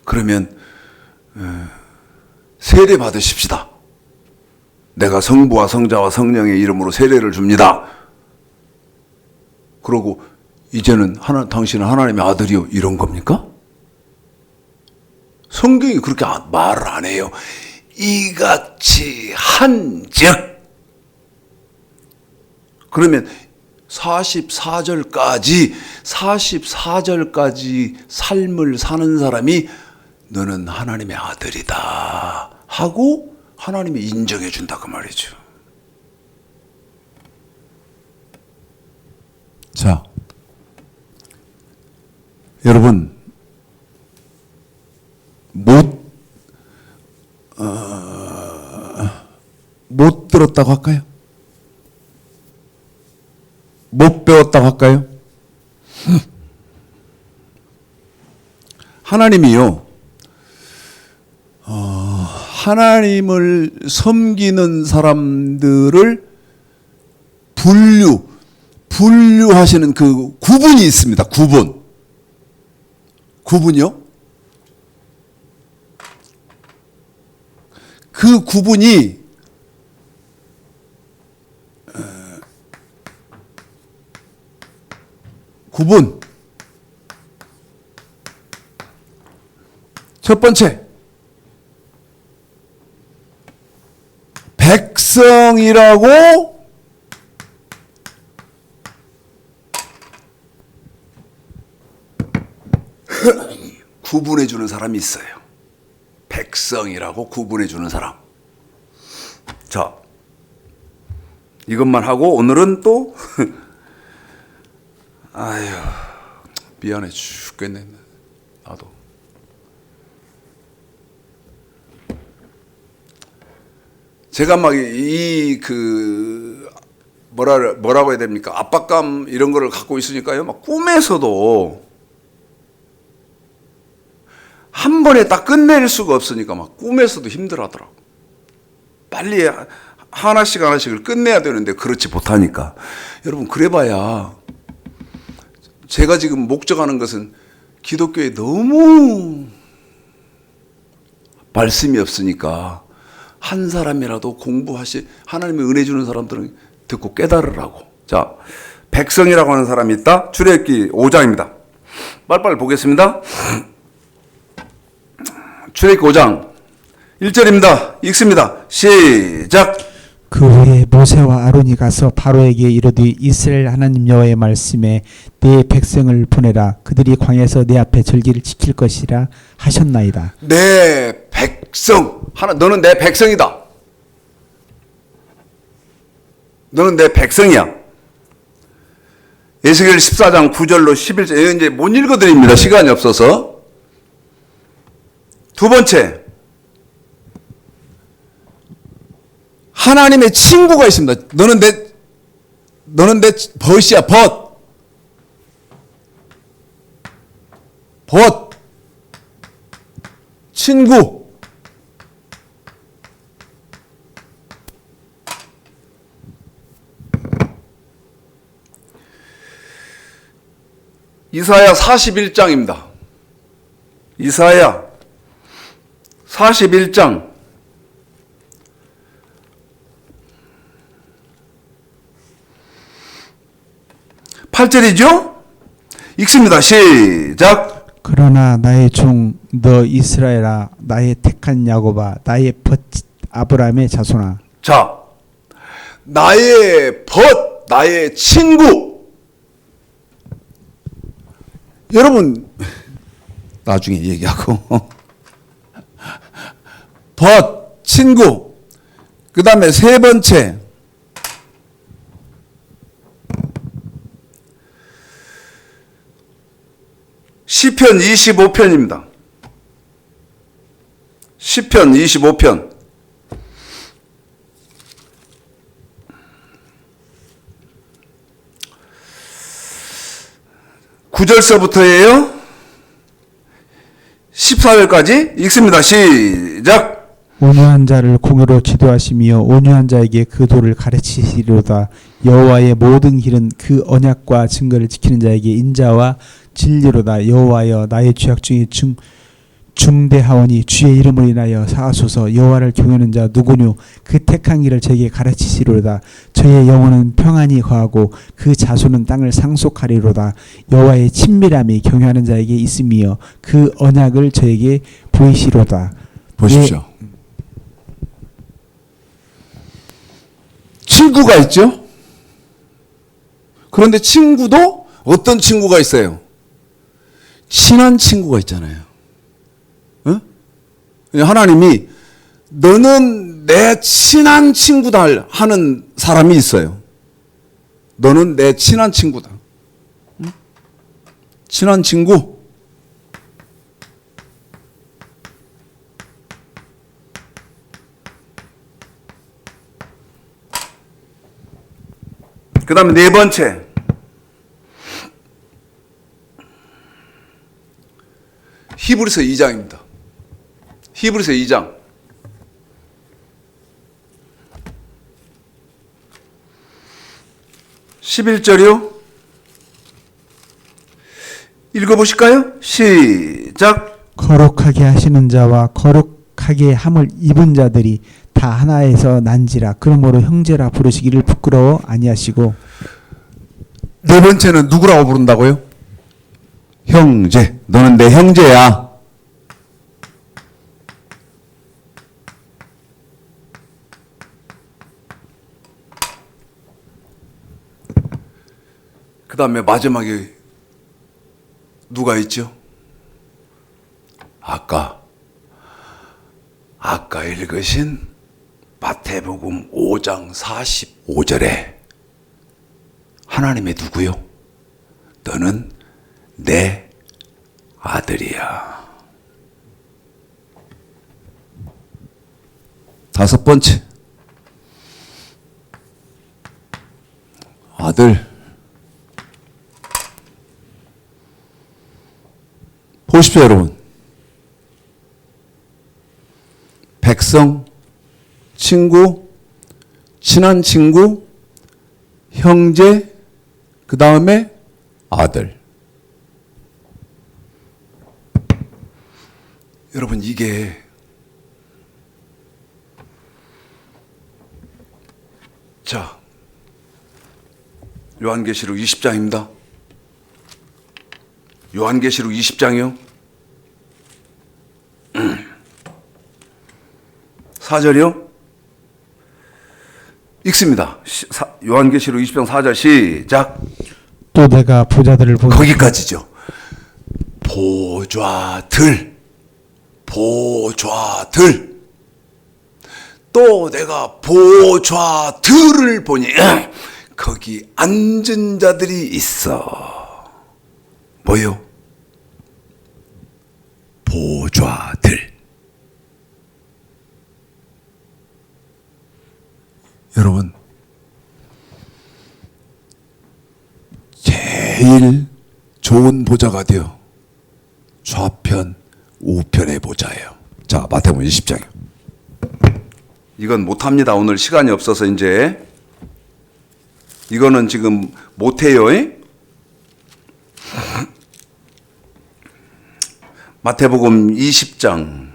그러면 세례 받으십시다. 내가 성부와 성자와 성령의 이름으로 세례를 줍니다. 그러고 이제는 당신은 하나님의 아들이요, 이런 겁니까? 성경이 그렇게 말을 안 해요. 이같이 한즉. 그러면 44절까지 삶을 사는 사람이 너는 하나님의 아들이다 하고 하나님이 인정해 준다 그 말이죠. 자, 여러분 못 들었다고 할까요? 못 배웠다고 할까요? 하나님이요, 하나님을 섬기는 사람들을 분류하시는 그 구분이 있습니다. 구분이요? 그 구분이 첫 번째, 백성이라고 구분해 주는 사람이 있어요. 백성이라고 구분해 주는 사람. 자, 이것만 하고 오늘은 또 아유, 미안해 죽겠네. 나도. 제가 막 뭐라고 해야 됩니까? 압박감 이런 거를 갖고 있으니까요. 막 꿈에서도 한 번에 딱 끝낼 수가 없으니까 막 꿈에서도 힘들어하더라고. 빨리 하나씩을 끝내야 되는데 그렇지 못하니까. 여러분, 그래봐야 제가 지금 목적하는 것은 기독교에 너무 말씀이 없으니까 한 사람이라도 하나님의 은혜 주는 사람들은 듣고 깨달으라고. 자, 백성이라고 하는 사람이 있다. 출애굽기 5장입니다. 빨리빨리 보겠습니다. 출애굽기 5장 1절입니다. 읽습니다. 시작. 그 후에 모세와 아론이 가서 바로에게 이르되 이스라엘 하나님 여호와의 말씀에 내 백성을 보내라. 그들이 광야에서 내 앞에 절기를 지킬 것이라 하셨나이다. 내 백성. 너는 내 백성이다. 너는 내 백성이야. 에스겔 14장 9절로 11절. 이제 못 읽어드립니다. 시간이 없어서. 두 번째, 하나님의 친구가 있습니다. 너는 내 벗이야, 벗. 친구. 이사야 41장입니다. 이사야 41장 8절이죠? 읽습니다. 시작. 그러나 나의 종 너 이스라엘아, 나의 택한 야곱아, 나의 벗 아브라함의 자손아. 자, 나의 벗, 나의 친구. 여러분, 나중에 얘기하고. 벗, 친구. 그 다음에 세 번째. 시편 25편입니다. 시편 25편. 9절서부터예요. 14절까지 읽습니다. 시작. 온유한 자를 공유로 지도하시며 온유한 자에게 그 도를 가르치시리로다. 여호와의 모든 길은 그 언약과 증거를 지키는 자에게 인자와 진리로다. 여호와여, 나의 죄악 중에 중대하오니 주의 이름을 인하여 사하소서. 여호와를 경외하는 자 누구뇨? 그 택한 길을 저에게 가르치시리로다. 저의 영혼은 평안히 거하고 그 자손은 땅을 상속하리로다. 여호와의 친밀함이 경외하는 자에게 있으며 그 언약을 저에게 보이시로다. 보십시오. 친구가 있죠? 그런데 친구도 어떤 친구가 있어요? 친한 친구가 있잖아요. 어? 하나님이 너는 내 친한 친구다 하는 사람이 있어요. 너는 내 친한 친구다. 응? 친한 친구. 그 다음에 네 번째. 히브리서 2장입니다. 히브리서 2장. (11절이요) 읽어보실까요? 시작. 거룩하게 하시는 자와 거룩하게 함을 입은 자들이 다 하나에서 난지라. 그러므로 형제라 부르시기를 부끄러워 아니하시고. 네 번째는 누구라고 부른다고요? 형제. 너는 내 형제야. 그 다음에 마지막에 누가 있죠? 아까 읽으신 마태복음 5장 45절에 하나님의 누구요? 너는 내 아들이야. 다섯 번째. 아들. 보십시오, 여러분. 백성, 친구, 친한 친구, 형제, 그 다음에 아들. 여러분, 이게 자, 요한계시록 20장입니다. 요한계시록 20장이요. 4절이요. 읽습니다. 요한계시록 20장 4절 시작. 또 내가 보좌들을 보니 거기까지죠. 보좌들. 또 내가 보좌들을 보니 거기 앉은 자들이 있어. 뭐요? 보좌들. 여러분, 제일 좋은 보좌가 돼요. 좌편, 우편의 보좌예요. 자, 마태복음 20장이요. 이건 못합니다. 오늘 시간이 없어서 이제 이거는 지금 못해요. 마태복음 20장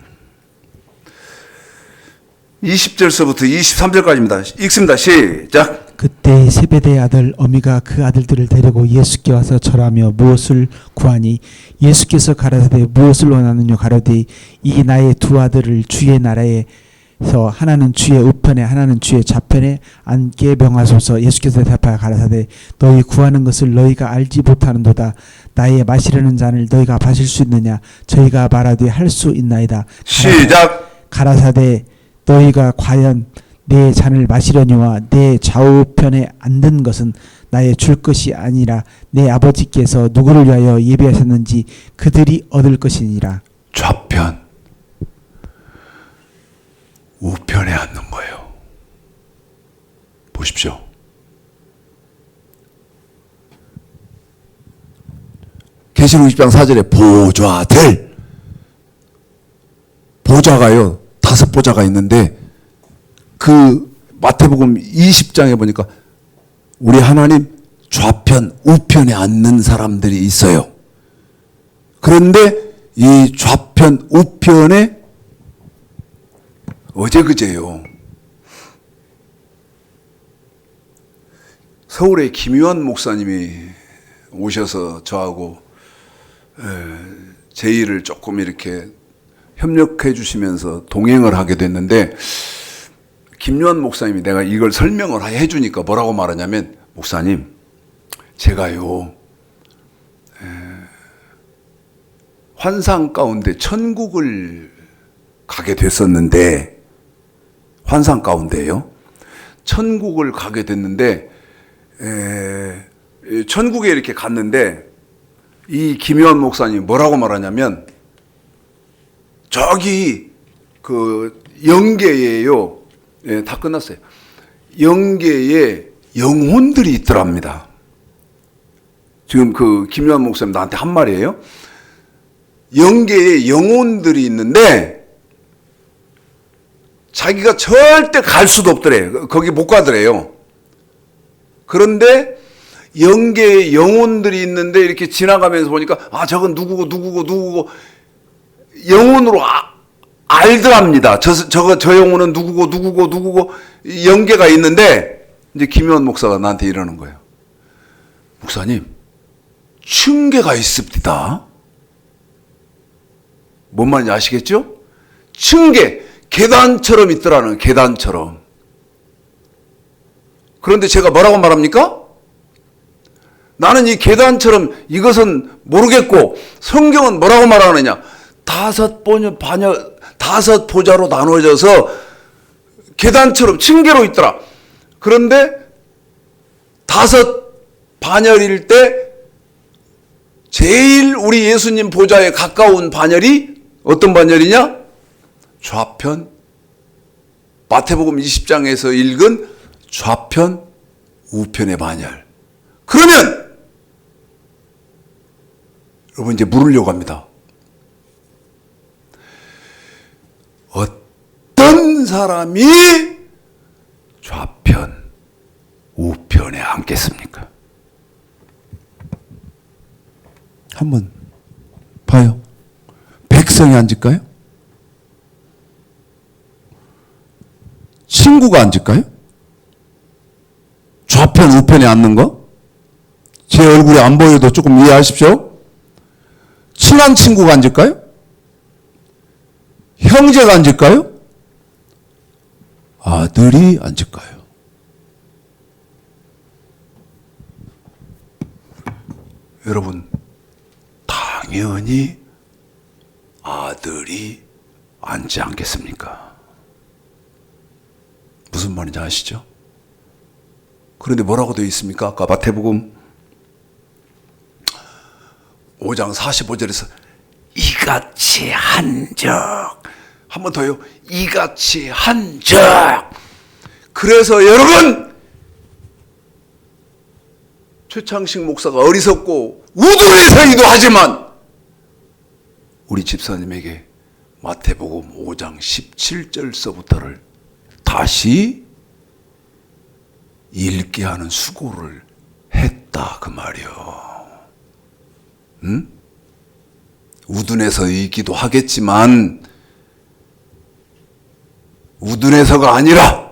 20절서부터 23절까지입니다. 읽습니다. 시작. 그때 세베대의 아들 어미가 그 아들들을 데리고 예수께 와서 절하며 무엇을 구하니 예수께서 가라사대 무엇을 원하느냐 가로되 이 나의 두 아들을 주의 나라에서 하나는 주의 우편에 하나는 주의 좌편에 앉게 명하소서. 예수께서 대답하여 가라사대 너희 구하는 것을 너희가 알지 못하는도다. 나의 마시려는 잔을 너희가 마실 수 있느냐. 저희가 말하되 할 수 있나이다. 시작. 가라사대 너희가 과연 내 잔을 마시려니와 내 좌우편에 앉는 것은 나의 줄 것이 아니라 내 아버지께서 누구를 위하여 예비하셨는지 그들이 얻을 것이니라. 좌편, 우편에 앉는 거예요. 보십시오. 계시록 20장 4절에 보좌들, 보좌가요 5보좌가 있는데 그 마태복음 20장에 보니까 우리 하나님 좌편, 우편에 앉는 사람들이 있어요. 그런데 이 좌편, 우편에 어제 그제요. 서울에 김유한 목사님이 오셔서 저하고 제 일을 조금 이렇게 협력해 주시면서 동행을 하게 됐는데 김유한 목사님이 내가 이걸 설명을 해주니까 뭐라고 말하냐면 목사님 제가요 환상 가운데 천국을 가게 됐었는데 환상 가운데요 천국을 가게 됐는데 천국에 이렇게 갔는데 이 김유한 목사님이 뭐라고 말하냐면 저기 그 영계에요. 예, 다 끝났어요. 영계에 영혼들이 있더랍니다. 지금 그 김유한 목사님 나한테 한 말이에요. 영계에 영혼들이 있는데 자기가 절대 갈 수도 없더래. 거기 못 가더래요. 그런데 영계에 영혼들이 있는데 이렇게 지나가면서 보니까 아 저건 누구고 영혼으로 알더랍니다. 저 영혼은 누구고 영계가 있는데 이제 김유한 목사가 나한테 이러는 거예요. 목사님 층계가 있습니다. 뭔 말인지 아시겠죠? 층계 계단처럼 있더라는 계단처럼. 그런데 제가 뭐라고 말합니까? 나는 이 계단처럼 이것은 모르겠고 성경은 뭐라고 말하느냐? 5보자로 나눠져서 계단처럼 층계로 있더라. 그런데 5반열일 때 제일 우리 예수님 보좌에 가까운 반열이 어떤 반열이냐? 좌편, 마태복음 20장에서 읽은 좌편, 우편의 반열. 그러면 여러분 이제 물으려고 합니다. 어떤 사람이 좌편, 우편에 앉겠습니까? 한번 봐요. 백성이 앉을까요? 친구가 앉을까요? 좌편, 우편에 앉는 거? 제 얼굴이 안 보여도 조금 이해하십시오. 친한 친구가 앉을까요? 형제가 앉을까요? 아들이 앉을까요? 여러분, 당연히 아들이 앉지 않겠습니까? 무슨 말인지 아시죠? 그런데 뭐라고 되어 있습니까? 아까 마태복음 5장 45절에서 이같이 한적 한 번 더요. 이같이 한적. 그래서 여러분 최창식 목사가 어리석고 우두해서이도 하지만 우리 집사님에게 마태복음 5장 17절서부터를 다시 읽게 하는 수고를 했다 그 말이요. 응? 우둔해서이기도 하겠지만 우둔해서가 아니라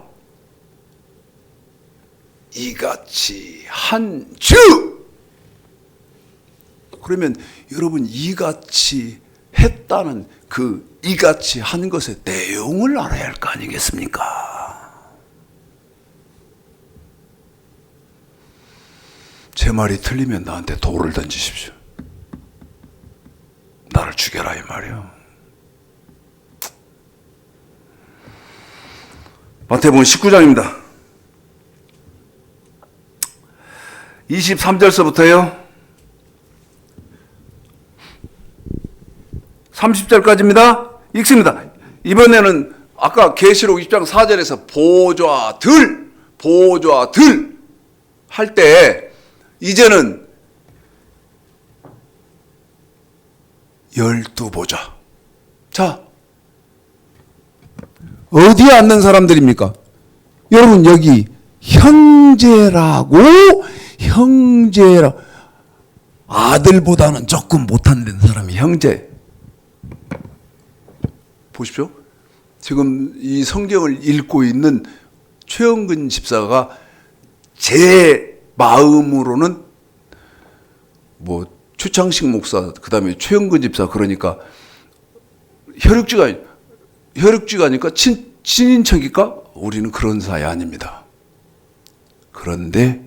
이같이 한 주. 그러면 여러분 이같이 했다는 그 이같이 한 것의 내용을 알아야 할 거 아니겠습니까? 제 말이 틀리면 나한테 돌을 던지십시오. 나를 죽여라 이 말이요. 마태복음 19장입니다. 23절서부터요. 30절까지입니다. 읽습니다. 이번에는 아까 계시록 20장 4절에서 보좌들 할 때 이제는 12보좌. 자, 어디에 앉는 사람들입니까? 여러분 여기 형제라고 아들보다는 조금 못한 사람이 형제. 보십시오. 지금 이 성경을 읽고 있는 최영근 집사가 제 마음으로는 뭐 추창식 목사 그다음에 최영근 집사 그러니까 혈육지가 아니까 친인척일까? 우리는 그런 사이 아닙니다. 그런데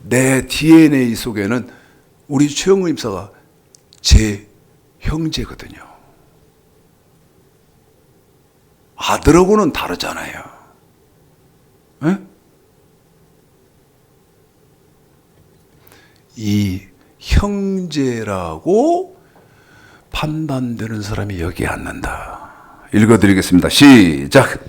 내 DNA 속에는 우리 최영근 집사가 제 형제거든요. 아들하고는 다르잖아요. 에? 이 형제라고 판단되는 사람이 여기에 앉는다. 읽어드리겠습니다. 시작.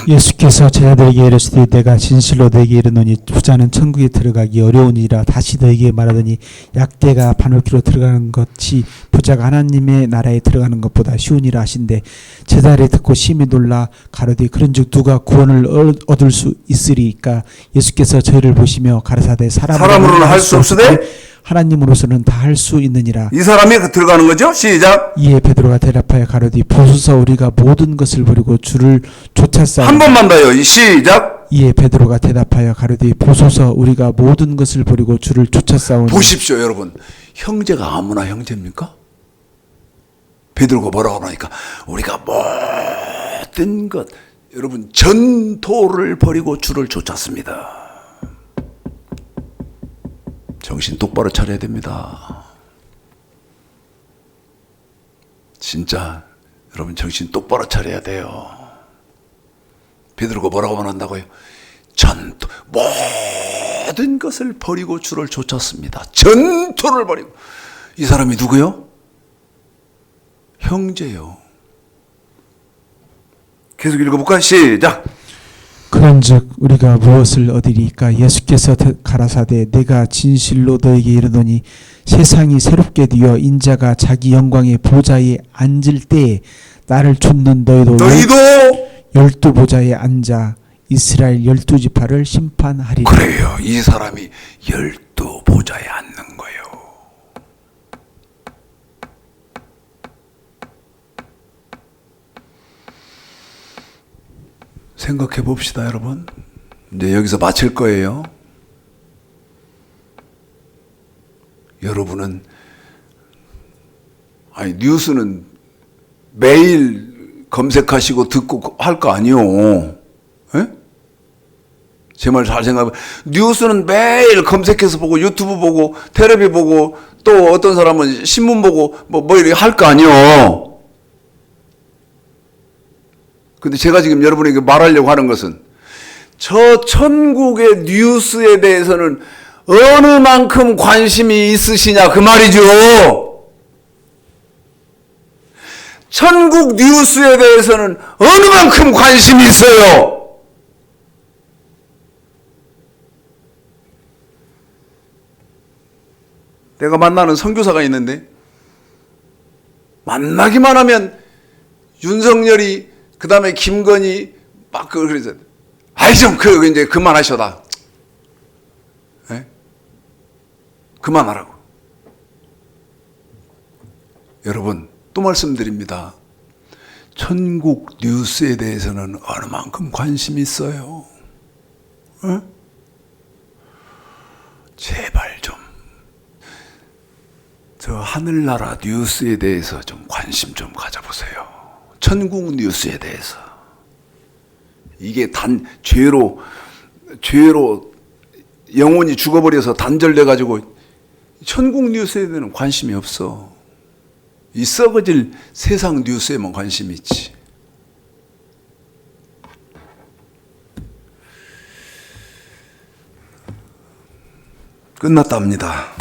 예수께서 제자들에게 이르시되 내가 진실로 너에게 이르노니 부자는 천국에 들어가기 어려우니라. 다시 너에게 말하더니 약대가 바늘기로 들어가는 것이 부자가 하나님의 나라에 들어가는 것보다 쉬우니라 하신대. 제자들이 듣고 심히 놀라 가로되 그런즉 누가 구원을 얻을 수 있으리까? 예수께서 저희를 보시며 가라사대 사람으로는 할 수 없으되 하나님으로서는 다 할 수 있느니라. 이 사람이 들어가는 거죠? 시작. 이에 베드로가 대답하여 가로되 보소서 우리가 모든 것을 버리고 주를 쫓았사오니. 한 번만 더요. 시작. 이에 베드로가 대답하여 가로되 보소서 우리가 모든 것을 버리고 주를 쫓았사오니. 보십시오 여러분. 형제가 아무나 형제입니까? 베드로가 뭐라고 하니까 우리가 모든 것 여러분 전토를 버리고 주를 쫓았습니다. 정신 똑바로 차려야 됩니다. 진짜 여러분 정신 똑바로 차려야 돼요. 베드로가 뭐라고 말한다고요? 전투 모든 것을 버리고 주를 쫓았습니다. 전투를 버리고. 이 사람이 누구요? 형제요. 계속 읽어볼까요? 시작. 그런즉 우리가 무엇을 얻으리까? 예수께서 가라사대 내가 진실로 너에게 이르노니 세상이 새롭게 되어 인자가 자기 영광의 보좌에 앉을 때에 나를 쫓는 너희도 12보좌에 앉아 이스라엘 12지파를 심판하리라. 그래요. 이 사람이 12보좌에 앉는 거예요. 생각해 봅시다, 여러분. 이제 여기서 마칠 거예요. 여러분은 뉴스는 매일 검색하시고 듣고 할 거 아니요. 제 말 잘 생각해. 뉴스는 매일 검색해서 보고 유튜브 보고 텔레비 보고 또 어떤 사람은 신문 보고 뭐 이렇게 할 거 아니요. 근데 제가 지금 여러분에게 말하려고 하는 것은 저 천국의 뉴스에 대해서는 어느 만큼 관심이 있으시냐 그 말이죠. 천국 뉴스에 대해서는 어느 만큼 관심이 있어요. 내가 만나는 선교사가 있는데 만나기만 하면 윤석열이 그 다음에 김건희 막 그러죠. 아이 좀 이제 그만하셔다. 네? 그만하라고. 여러분, 또 말씀드립니다. 천국 뉴스에 대해서는 어느 만큼 관심이 있어요? 어? 제발 좀, 저 하늘나라 뉴스에 대해서 좀 관심 좀 가져보세요. 천국 뉴스에 대해서. 이게 죄로 영혼이 죽어버려서 단절돼가지고 천국 뉴스에 대한 관심이 없어. 이 썩어질 세상 뉴스에만 관심이 있지. 끝났답니다.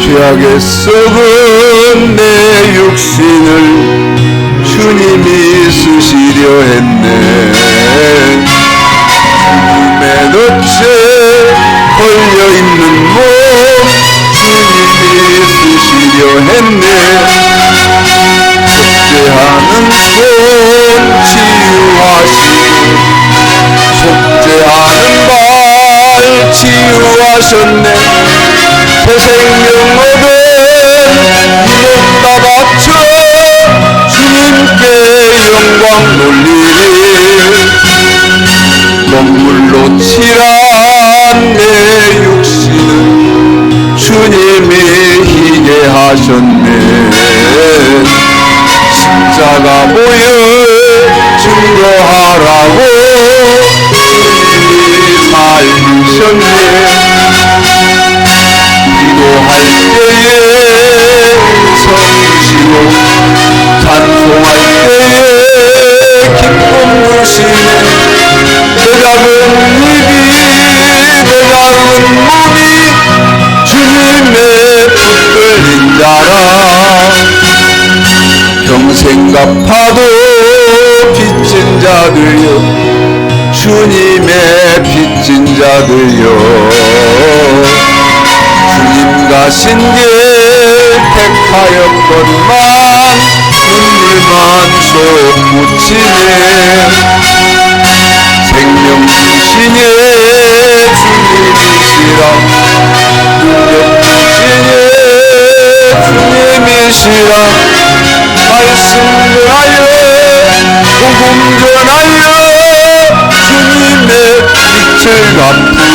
죄악에 썩은 내 육신을 주님이 쓰시려 했네. 죽음의 덫에 걸려있는 몸 주님이 쓰시려 했네. 속죄하는 손 치유하시고 속죄하는 발 치유하셨네. 새 생명 얻은 이 몸 다 바쳐 주님께 영광 돌리리. 눈물로 칠한 내 육신은 주님이 희게 하셨네. 십자가 보여 증거하라고 주님이 살리셨네. 기도할 때에 성주시고 찬송할 때에 기쁨 주시네. 내 작은 입이 내 작은 몸이 주님의 붙들린 자라. 평생 갚아도 빚진 자들여 주님의 빚진 자들여 주님 가신 길 택하였건만 눈물만 쏟붙이네. 생명 주시네 주님이시라. 능력 주시네 주님이시라. 말씀 전하여 복음 전하여 주님의 빛을 갚으리.